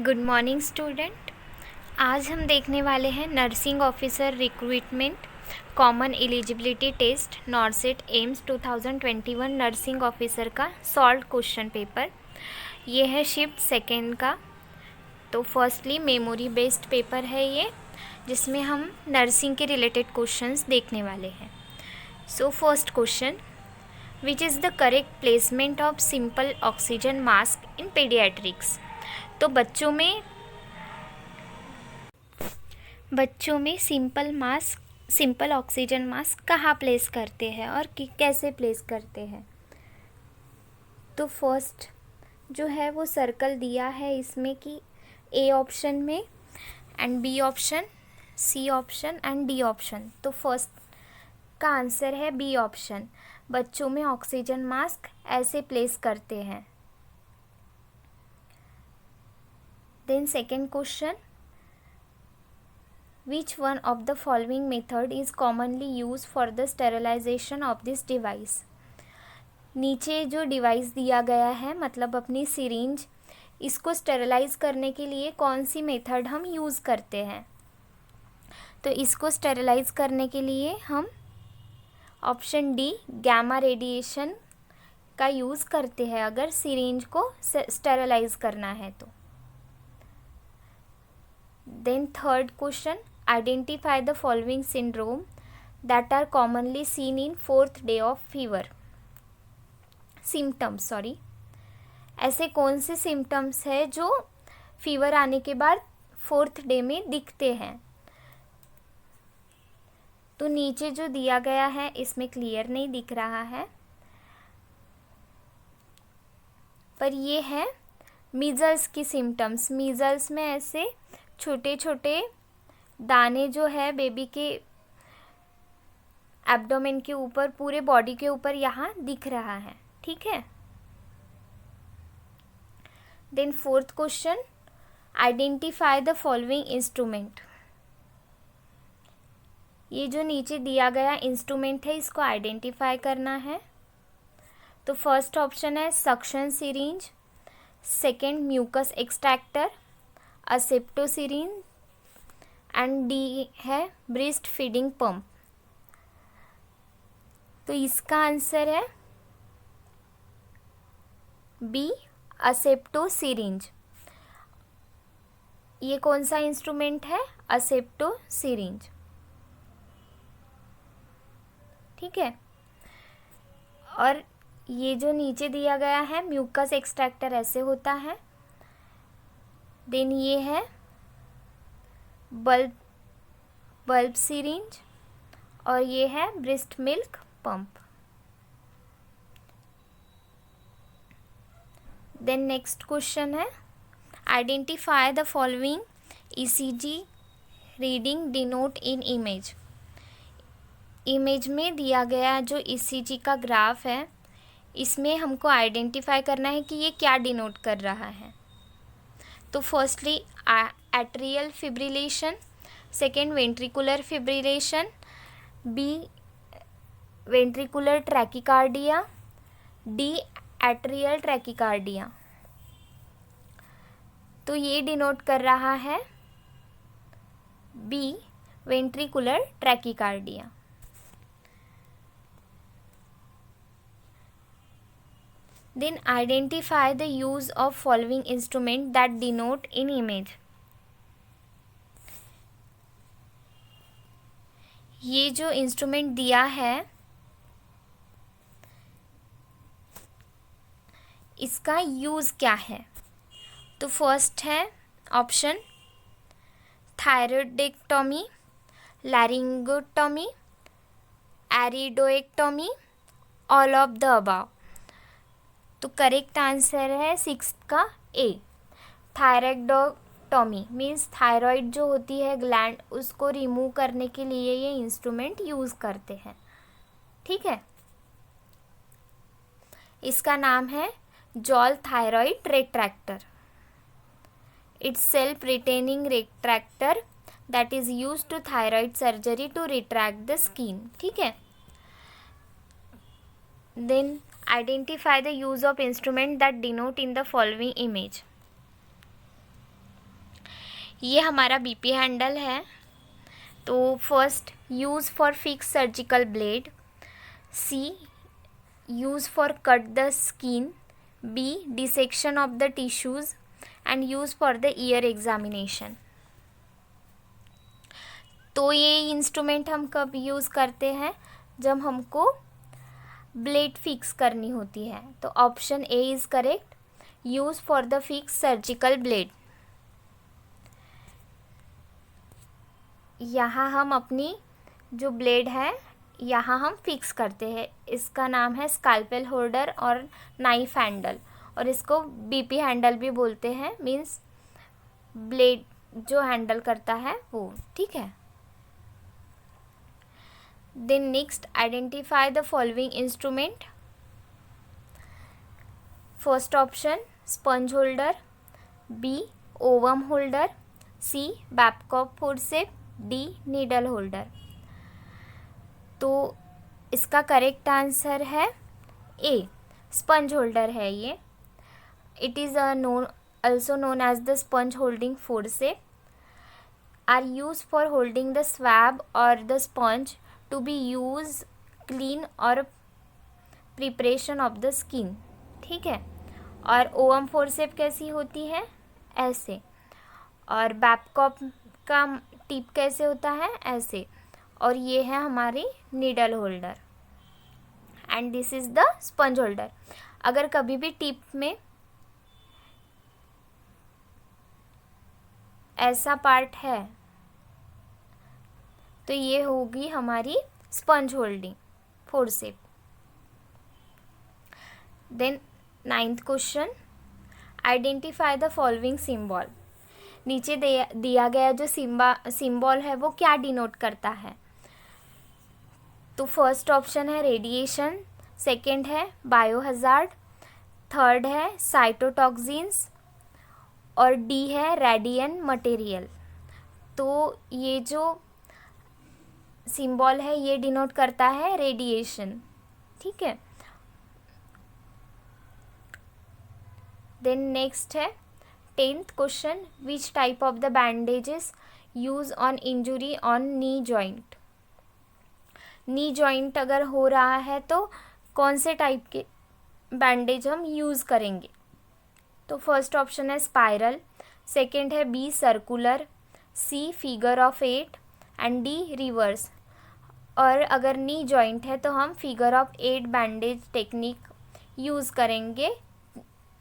Good morning student. आज हम देखने वाले हैं nursing officer recruitment common eligibility test NORCET AIIMS 2021 nursing officer का सॉल्व क्वेश्चन पेपर। ये है शिफ्ट सेकेंड का। तो फर्स्टली मेमोरी बेस्ड पेपर है ये, जिसमें हम नर्सिंग के रिलेटेड क्वेश्चंस देखने वाले हैं। So first question, which is the correct placement of simple oxygen mask in paediatrics. तो बच्चों में सिंपल ऑक्सीजन मास्क कहाँ प्लेस करते हैं और कैसे प्लेस करते हैं। तो फर्स्ट जो है वो सर्कल दिया है इसमें कि ए ऑप्शन में and B option, C option and D option. तो फर्स्ट का आंसर है बी ऑप्शन, बच्चों में ऑक्सीजन मास्क ऐसे प्लेस करते हैं। Then second question, which one of the following method is commonly used for the sterilization of this device। नीचे जो डिवाइस दिया गया है मतलब अपनी सिरिंज, इसको स्टेरलाइज करने के लिए कौन सी मेथड हम यूज़ करते हैं। तो इसको स्टेरलाइज करने के लिए हम ऑप्शन डी गैमा रेडिएशन का यूज़ करते हैं अगर सिरिंज को स्टेरलाइज करना है तो। Then third question, identify the following syndrome that are commonly seen in fourth day of fever। symptoms ऐसे कौन से सिम्टम्स है जो फीवर आने के बाद फोर्थ डे में दिखते हैं। तो नीचे जो दिया गया है इसमें क्लियर नहीं दिख रहा है, पर ये है मीजल्स की सिम्टम्स। मीजल्स में ऐसे छोटे छोटे दाने जो है बेबी के एब्डोमेन के ऊपर, पूरे बॉडी के ऊपर यहाँ दिख रहा है, ठीक है। Then fourth question, identify the following instrument. ये जो नीचे दिया गया इंस्ट्रूमेंट है इसको आइडेंटिफाई करना है। तो फर्स्ट ऑप्शन है suction syringe, second mucus extractor, asepto syringe and D है ब्रेस्ट फीडिंग पंप। तो इसका आंसर है बी असेप्टो सिरिंज। ये कौन सा इंस्ट्रूमेंट है, असेप्टो सिरिंज, ठीक है। और ये जो नीचे दिया गया है म्यूकस एक्सट्रैक्टर ऐसे होता है। देन ये है बल्ब सिरिंज और ये है breast milk pump. Then next question है, identify the following ECG reading denote in image. Image में दिया गया जो ईसीजी का ग्राफ है इसमें हमको आइडेंटिफाई करना है कि ये क्या डिनोट कर रहा है। तो firstly atrial fibrillation, second ventricular fibrillation, B ventricular tachycardia, D atrial tachycardia. तो ये डिनोट कर रहा है B ventricular tachycardia. Then identify the use of following instrument that denote in image। ये जो इंस्ट्रूमेंट दिया है इसका यूज़ क्या है। तो फर्स्ट है option thyroidectomy, laryngotomy, arytenoidectomy, all of the above. तो करेक्ट आंसर है सिक्स का ए, थायरॉइडोटोमी। मीन्स थायराइड जो होती है ग्लैंड, उसको रिमूव करने के लिए ये इंस्ट्रूमेंट यूज़ करते हैं, ठीक है। इसका नाम है Joll thyroid retractor. It's self retaining retractor that is used to thyroid surgery to retract the skin, ठीक है। Then identify the use of instrument that denote in the following image। ये हमारा बीपी हैंडल है। तो first, use for fix surgical blade. C, use for cut the skin. B, dissection of the tissues. And use for the ear examination. तो ये instrument हम कब use करते हैं? जब हमको ब्लेड फिक्स करनी होती है। तो option A is correct, use for the fix surgical blade. यहाँ हम अपनी जो ब्लेड है यहाँ हम फिक्स करते हैं। इसका नाम है स्कैल्पेल होल्डर और नाइफ हैंडल, और इसको बीपी हैंडल भी बोलते हैं, मीन्स ब्लेड जो हैंडल करता है वो। ठीक है। Then next, identify the following instrument. First option sponge holder, B ovum holder, C Babcock forcep, D needle holder. तो इसका करेक्ट आंसर है ए, स्पंज होल्डर है ये। It is also known as the sponge holding forceps, are used for holding the swab or the sponge to be used clean or preparation of the skin। ठीक है। और ovum forceps कैसी होती है? ऐसे। और बैबकॉक का टिप कैसे होता है? ऐसे। और ये है हमारी needle holder, and this is the sponge holder. अगर कभी भी टिप में ऐसा पार्ट है तो ये होगी हमारी sponge holding forcep. Then 9th question, identify the following symbol. नीचे दिया गया जो सिंबल है वो क्या डिनोट करता है? तो फर्स्ट ऑप्शन है रेडिएशन, सेकंड है बायोहजार्ड, थर्ड है साइटोटॉक्सिन्स, और डी है रेडियन मटेरियल। तो ये जो सिंबल है ये डिनोट करता है रेडिएशन। ठीक है। देन नेक्स्ट है 10th question, which type of the bandages use on injury on knee joint. Knee joint अगर हो रहा है तो कौन से टाइप के बैंडेज हम यूज़ करेंगे? तो फर्स्ट ऑप्शन है स्पाइरल, सेकंड है B circular, C figure of 8 and D reverse. और अगर नी जॉइंट है तो हम figure of 8 bandage technique use करेंगे,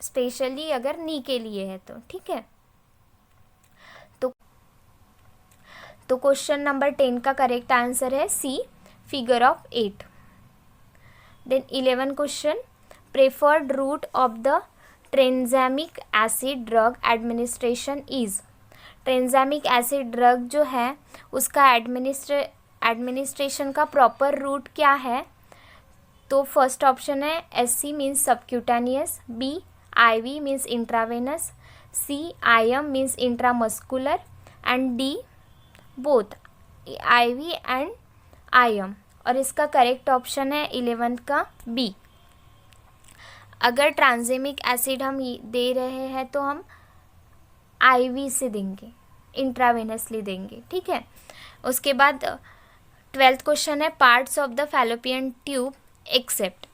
स्पेशली अगर नी के लिए है तो। ठीक है। तो क्वेश्चन नंबर 10 का करेक्ट आंसर है C, figure of 8। Then 11 question, preferred route of the tranexamic acid drug administration is. Tranexamic acid drug जो है उसका एडमिनिस्ट्रेशन का प्रॉपर रूट क्या है? तो फर्स्ट ऑप्शन है SC means subcutaneous, B IV means intravenous, C IM means intramuscular, and D both IV and IM। और इसका करेक्ट ऑप्शन है 11 का बी। अगर ट्रांजेमिक एसिड हम दे रहे हैं तो हम IV से देंगे, इंट्रावेनसली देंगे। ठीक है। उसके बाद 12th क्वेश्चन है parts of the fallopian tube except.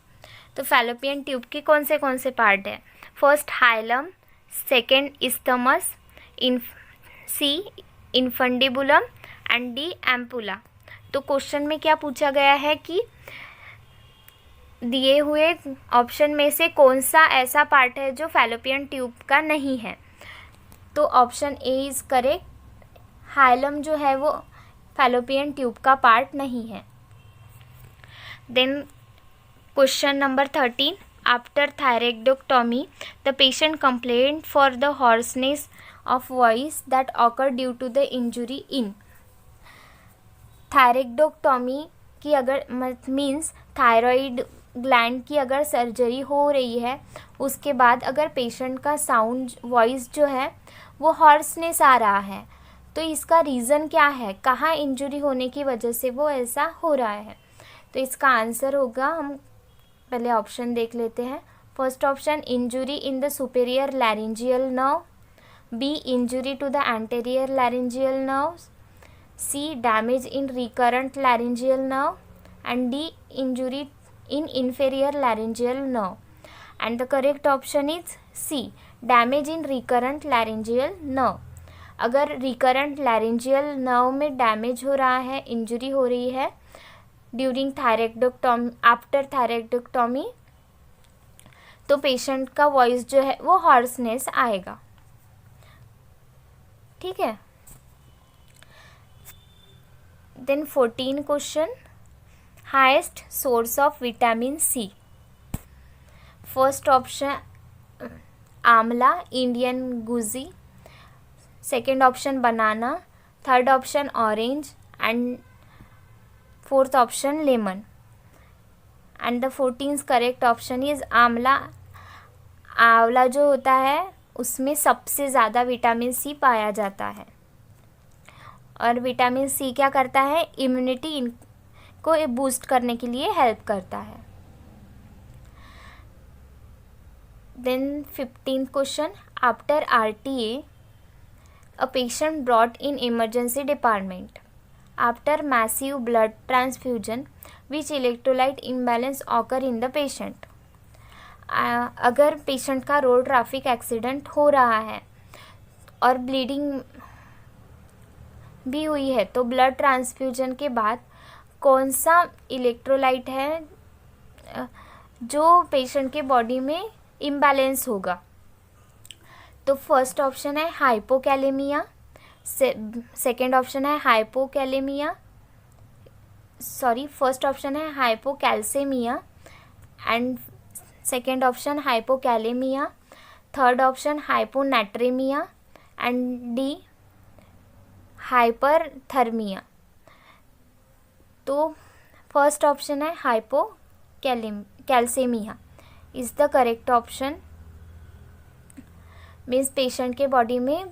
तो फैलोपियन ट्यूब के कौन से पार्ट है? First hilum, second isthmus, C infundibulum and D ampulla. तो क्वेश्चन में क्या पूछा गया है कि दिए हुए ऑप्शन में से कौन सा ऐसा पार्ट है जो फैलोपियन ट्यूब का नहीं है? तो option A is correct, hilum जो है वो फैलोपियन ट्यूब का पार्ट नहीं है। Then question number 13, after thyroidectomy the patient complain for the hoarseness of voice that occur due to the injury in. Thyroidectomy की अगर मीन्स थायराइड ग्लैंड की अगर सर्जरी हो रही है उसके बाद अगर पेशेंट का साउंड वॉइस जो है वो हॉर्सनेस आ रहा है तो इसका रीज़न क्या है? कहाँ इंजुरी होने की वजह से वो ऐसा हो रहा है? तो इसका आंसर होगा, हम पहले ऑप्शन देख लेते हैं। First option injury in the superior laryngeal nerve, B. Injury to the anterior laryngeal nerves. C. Damage in recurrent laryngeal nerve. And D. Injury in inferior laryngeal nerve. And the correct option is C. Damage in recurrent laryngeal nerve. अगर recurrent laryngeal nerve में damage हो रहा है, injury हो रही है during थायरेक्टोटॉमी, after थायरेक्टोटॉमी, तो patient का वॉइस जो है वो हॉर्सनेस आएगा. ठीक है. Then 14 question, highest source of vitamin C. First option amla, Indian gooseberry. Second option banana. Third option orange. And fourth option lemon. And the 14th correct option is amla. आंवला जो होता है उसमें सबसे ज़्यादा विटामिन सी पाया जाता है, और विटामिन सी क्या करता है, इम्यूनिटी को बूस्ट करने के लिए हेल्प करता है. Then 15th question, after RTA a patient brought in emergency department. After massive blood transfusion, which electrolyte imbalance occur in the patient? अगर पेशेंट का रोड ट्रैफिक एक्सीडेंट हो रहा है और ब्लीडिंग भी हुई है, तो ब्लड ट्रांसफ्यूजन के बाद कौन सा इलेक्ट्रोलाइट है जो पेशेंट के बॉडी में इम्बैलेंस होगा? तो फर्स्ट ऑप्शन है हाइपोकैलेमिया, सेकेंड ऑप्शन है हाइपोकैलेमिया, फर्स्ट ऑप्शन है hypocalcaemia and second option hypokalaemia, third option hyponatraemia and D hyperthermia. तो फर्स्ट ऑप्शन है hypocalcaemia is the correct option. Means patient के बॉडी में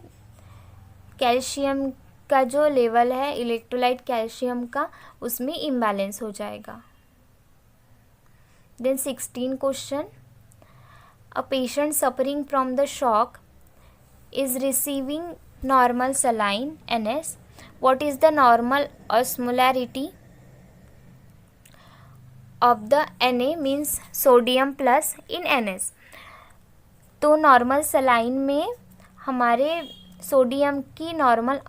कैल्शियम का जो लेवल है, इलेक्ट्रोलाइट कैल्शियम का, उसमें इम्बैलेंस हो जाएगा. Then 16 question, a patient suffering from the shock is receiving normal saline NS. What is the normal osmolarity of the Na means sodium plus in NS. तो normal saline में हमारे sodium की normal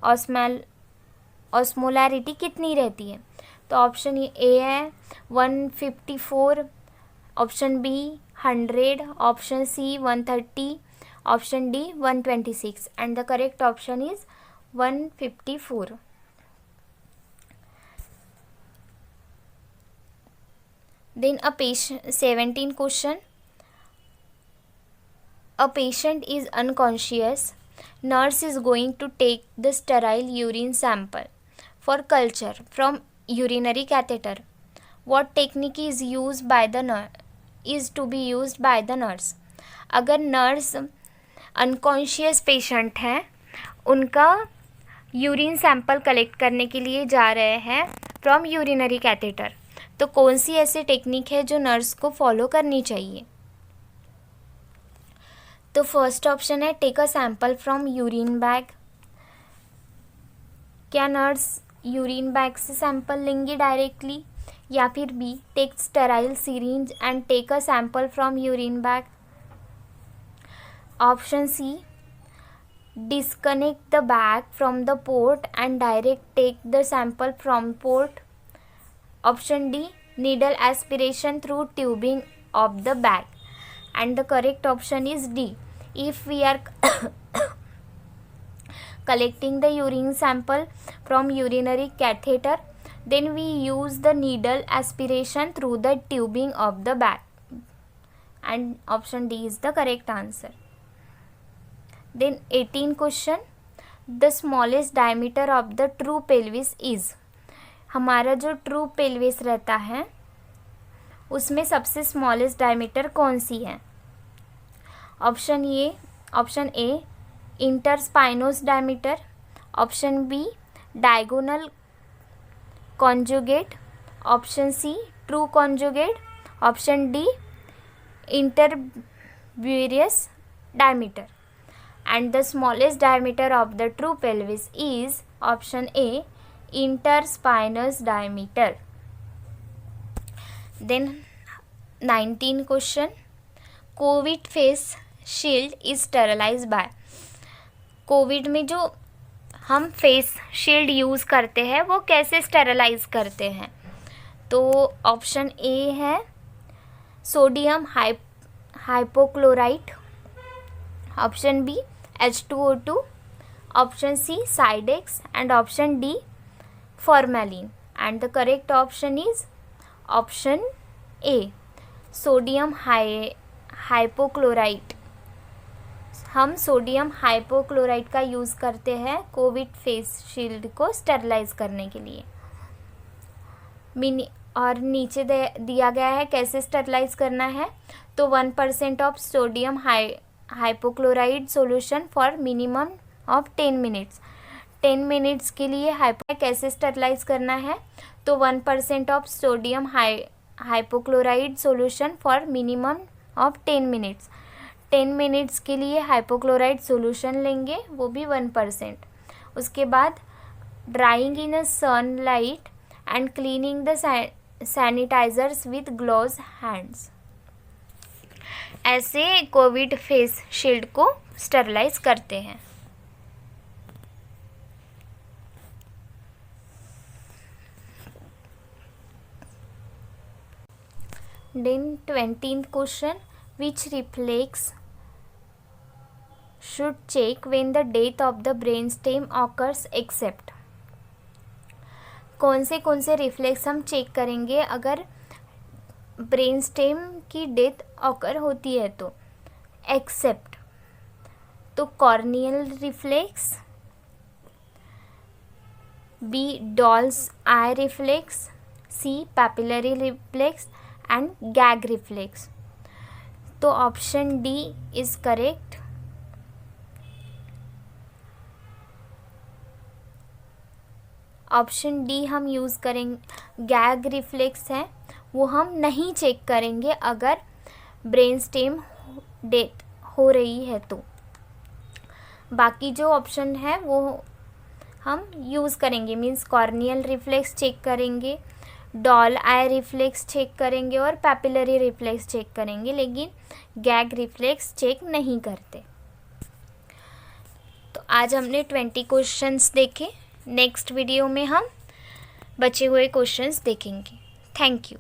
osmolarity कितनी रहती है? तो option A है 154, option B 100, option C 130, option D 126 and the correct option is 154. Then 17 question, a patient is unconscious. Nurse is going to take the sterile urine sample for culture from urinary catheter. What technique is used by the nurse? Is to be used by the nurse. अगर nurse unconscious patient हैं, उनका urine sample collect करने के लिए जा रहे हैं from urinary catheter, तो कौन सी ऐसी टेक्निक है जो नर्स को फॉलो करनी चाहिए? तो फर्स्ट ऑप्शन है take a sample from urine bag. क्या नर्स यूरिन बैग से सैंपल लेंगी डायरेक्टली? या फिर B take sterile syringe and take a sample from urine bag. Option C disconnect the bag from the port and direct take the sample from port. Option D needle aspiration through tubing of the bag. And the correct option is D. If we are collecting the urine sample from urinary catheter, then we use the needle aspiration through the tubing of the bag. And option D is the correct answer. Then 18 question, the smallest diameter of the true pelvis is. हमारा जो true pelvis रहता है उसमें सबसे smallest diameter कौन सी है? Option A interspinous diameter, option B diagonal conjugate, option C true conjugate, option D intertuberous diameter. and the smallest diameter of the true pelvis is option A, interspinous diameter. Then 19 question, COVID face shield is sterilize by. COVID में जो हम face shield use करते हैं वो कैसे sterilise करते हैं? तो ऑप्शन ए है sodium hypochlorite, option B H2O2, option C Cidex and option D formalin. And the correct option is option A, sodium hypochlorite. हम सोडियम हाइपोक्लोराइट का यूज़ करते हैं कोविड फेस शील्ड को स्टेरलाइज करने के लिए. और नीचे दिया गया है कैसे स्टेरलाइज करना है. तो 1% of sodium hypochloride solution for minimum of 10 minutes. 10 minutes के लिए कैसे स्टेरलाइज करना है. तो 1% of sodium hypochloride solution for minimum of 10 minutes. 10 minutes के लिए हाइपोक्लोराइड सॉल्यूशन लेंगे, वो भी 1%. उसके बाद drying in a sunlight and cleaning the sanitizers with gloves hands. ऐसे कोविड फेस शील्ड को स्टेरलाइज करते हैं. Then 20th question, which reflex should check when the death of the brainstem occurs except. कौन से रिफ्लेक्स हम check करेंगे अगर brainstem की डेथ ऑकर होती है तो? एक्सेप्ट, तो corneal reflex, B doll's eye reflex, C pupillary reflex and gag reflex. तो option D is correct. Option D हम यूज़ करेंगे. गैग रिफ्लेक्स है वो हम नहीं चेक करेंगे अगर ब्रेनस्टेम डेथ हो रही है तो. बाकी जो ऑप्शन है वो हम यूज़ करेंगे, मीन्स कॉर्नियल रिफ्लेक्स चेक करेंगे, डॉल आई रिफ्लेक्स चेक करेंगे और पैपिलरी रिफ्लेक्स चेक करेंगे, लेकिन गैग रिफ्लेक्स चेक नहीं करते. तो आज हमने 20 क्वेश्चंस देखे. नेक्स्ट वीडियो में हम बचे हुए क्वेश्चंस देखेंगे. Thank you.